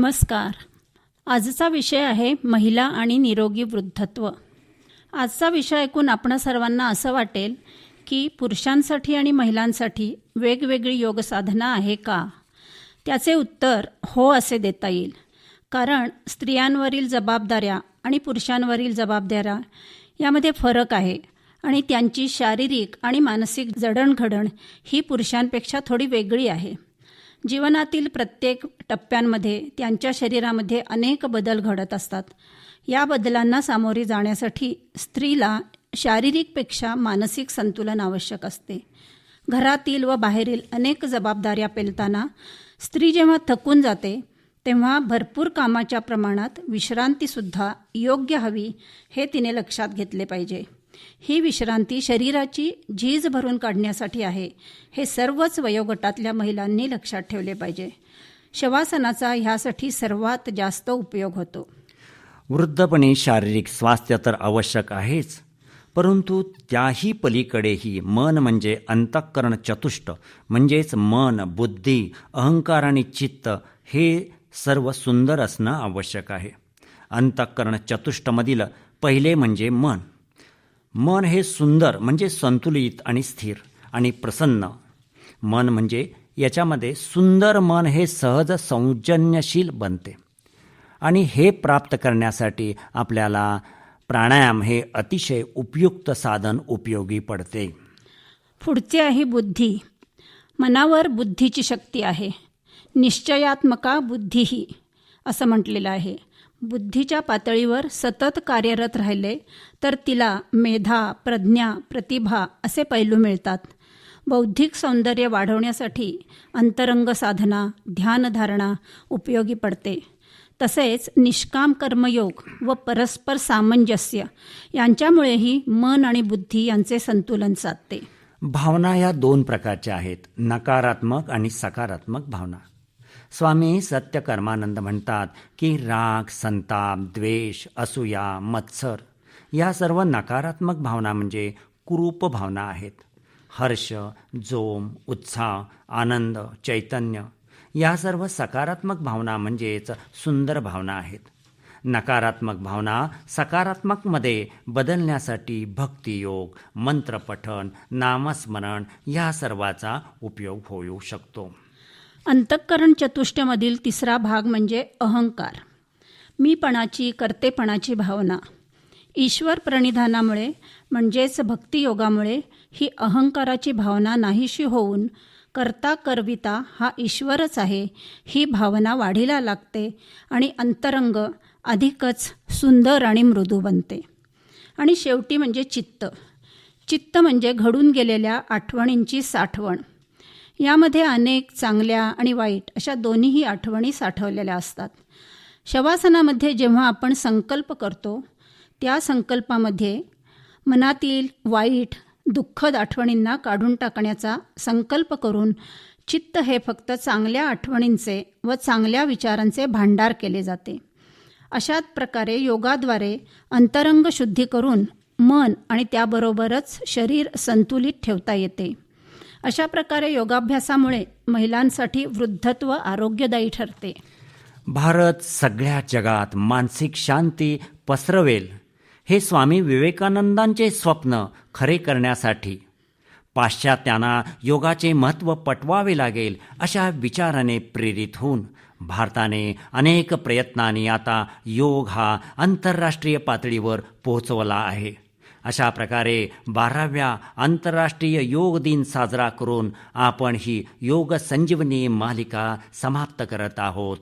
नमस्कार. आजचा विषय आहे महिला आणि निरोगी वृद्धत्व. आजचा विषय ऐकून आपण सर्वांना असं वाटेल की पुरुषांसाठी आणि महिलांसाठी वेगवेगळी योग साधना आहे का? त्याचे उत्तर हो असे देता येईल. कारण स्त्रियांवरील जबाबदाऱ्या आणि पुरुषांवरील जबाबदाऱ्या यामध्ये फरक आहे आणि त्यांची शारीरिक आणि मानसिक जडणघडण ही पुरुषांपेक्षा थोडी वेगळी आहे. जीवनातील प्रत्येक टप्प्यांमध्ये त्यांच्या शरीरामध्ये अनेक बदल घडत असतात. या बदलांना सामोरे जाण्यासाठी स्त्रीला शारीरिकपेक्षा मानसिक संतुलन आवश्यक असते. घरातील व बाहेरील अनेक जबाबदाऱ्या पेलताना स्त्री जेव्हा थकून जाते तेव्हा भरपूर कामाच्या प्रमाणात विश्रांतीसुद्धा योग्य हवी हे तिने लक्षात घेतले पाहिजे. ही विश्रांती शरीराची झीज भरून काढण्यासाठी आहे हे सर्वच वयोगटातल्या महिलांनी लक्षात ठेवले पाहिजे. शवासनाचा ह्यासाठी सर्वात जास्त उपयोग होतो. वृद्धपणी शारीरिक स्वास्थ्य तर आवश्यक आहेच, परंतु त्याही पलीकडेही मन म्हणजे अंतःकरण चतुष्ट म्हणजेच मन, बुद्धी, अहंकार आणि चित्त हे सर्व सुंदर असणं आवश्यक आहे. अंतःकरण चतुष्टमधील पहिले म्हणजे मन. मन हे सुंदर म्हणजे संतुलित आणि स्थिर आणि प्रसन्न. मन म्हणजे याच्यामध्ये सुंदर मन हे सहज सौजन्यशील बनते आणि हे प्राप्त करण्यासाठी आपल्याला प्राणायाम हे अतिशय उपयुक्त साधन उपयोगी पडते. पुढचे आहे बुद्धी. मनावर बुद्धीची शक्ती आहे. निश्चयात्मका बुद्धीही असं म्हटलेलं आहे. बुद्धीच्या पातळीवर सतत कार्यरत राहिले तर तिला मेधा, प्रज्ञा, प्रतिभा असे पैलू मिळतात. बौद्धिक सौंदर्य वाढवण्यासाठी अंतरंग साधना, ध्यानधारणा उपयोगी पडते. तसेच निष्काम कर्मयोग व परस्पर सामंजस्य यांच्यामुळेही मन आणि बुद्धी यांचे संतुलन साधते. भावना या दोन प्रकारच्या आहेत, नकारात्मक आणि सकारात्मक भावना. स्वामी सत्यकर्मानंद म्हणतात की राग, संताप, द्वेष, असूया, मत्सर या सर्व नकारात्मक भावना म्हणजे कुरूप भावना आहेत. हर्ष, जोम, उत्साह, आनंद, चैतन्य या सर्व सकारात्मक भावना म्हणजेच सुंदर भावना आहेत. नकारात्मक भावना सकारात्मकमध्ये बदलण्यासाठी भक्तियोग, मंत्रपठण, नामस्मरण या सर्वाचा उपयोग होऊ शकतो. अंतःकरण चतुष्टमधील तिसरा भाग म्हणजे अहंकार. मीपणाची, कर्तेपणाची भावना. ईश्वर प्रणिधानामुळे म्हणजेच भक्तियोगामुळे ही अहंकाराची भावना नाहीशी होऊन कर्ता करविता हा ईश्वरच आहे ही भावना वाढीला लागते आणि अंतरंग अधिकच सुंदर आणि मृदू बनते. आणि शेवटी म्हणजे चित्त. चित्त म्हणजे घडून गेलेल्या आठवणींची साठवण. यामध्ये अनेक चांगल्या आणि वाईट अशा दोन्हीही आठवणी साठवलेल्या असतात. शवासनामध्ये जेव्हा आपण संकल्प करतो त्या संकल्पामध्ये मनातील वाईट, दुःखद आठवणींना काढून टाकण्याचा संकल्प करून चित्त हे फक्त चांगल्या आठवणींचे व चांगल्या विचारांचे भांडार केले जाते. अशाच प्रकारे योगाद्वारे अंतरंग शुद्धी करून मन आणि त्याबरोबरच शरीर संतुलित ठेवता येते. अशा प्रकारे योगाभ्यासामुळे महिलांसाठी वृद्धत्व आरोग्यदायी ठरते. भारत सगळ्या जगात मानसिक शांती पसरवेल हे स्वामी विवेकानंदांचे स्वप्न खरे करण्यासाठी पाश्चात्यांना योगाचे महत्त्व पटवावे लागेल अशा विचाराने प्रेरित होऊन भारताने अनेक प्रयत्नांनी आता योग हा आंतरराष्ट्रीय पातळीवर पोहोचवला आहे. अशा प्रकारे 12व्या आंतरराष्ट्रीय योग दिन साजरा करून आपण ही योग संजीवनी मालिका समाप्त करत आहोत.